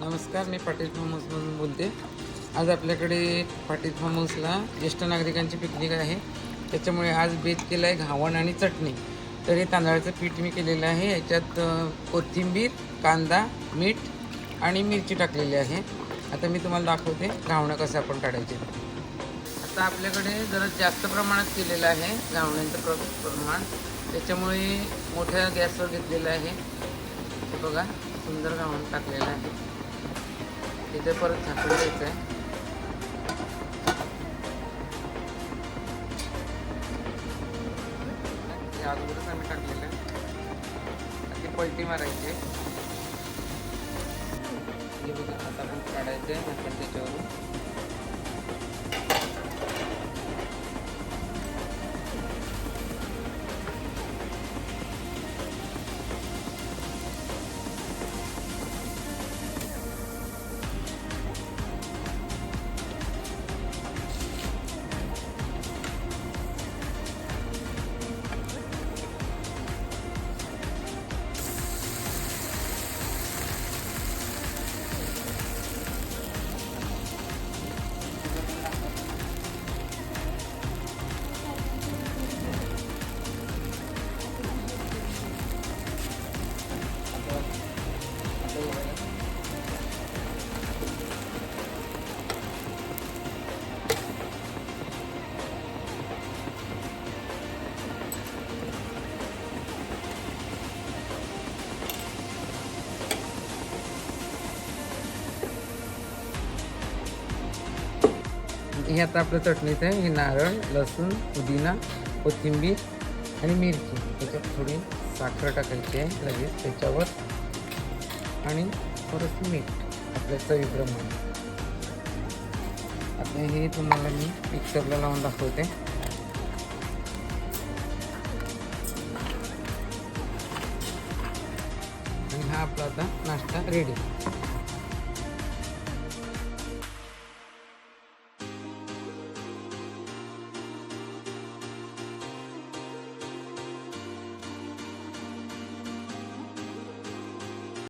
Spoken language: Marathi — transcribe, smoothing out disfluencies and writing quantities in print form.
नमस्कार, मी पाटील फार्म हाऊसमधून बोलते. आज आपल्याकडे पाटील फार्म हाऊसला ज्येष्ठ नागरिकांची पिकनिक आहे. त्याच्यामुळे आज बेत केला आहे घावण आणि चटणी. तर हे तांदळाचं पीठ मी केलेलं आहे. याच्यात कोथिंबीर, कांदा, मीठ आणि मिरची टाकलेली आहे. आता मी तुम्हाला दाखवते घावणं कसं आपण काढायचे. आता आपल्याकडे जरा जास्त प्रमाणात केलेलं आहे घावण्यांचं प्रमाण. त्याच्यामुळे मोठ्या गॅसवर घेतलेलं आहे. हे बघा, सुंदर घावण टाकलेलं आहे. इथे परत झाकून द्यायचं आहे. हे अगोदरच आम्ही टाकलेलं आहे. ती पलटी मारायची आहे. हे बघा, आता आपण काढायचं आहे आपण त्याच्यावरून. हे आता आपलं चटणीचं आहे. हे नारळ, लसूण, पुदिना, कोथिंबीर आणि मिरची. त्याच्यात थोडी साखर टाकायची आहे लगेच त्याच्यावर, आणि थोडंसं मीठ आपल्या चवीप्रमाणे. आता हे तुम्हाला मी मिक्सरला लावून दाखवते. आणि हा आपला आता नाश्ता रेडी.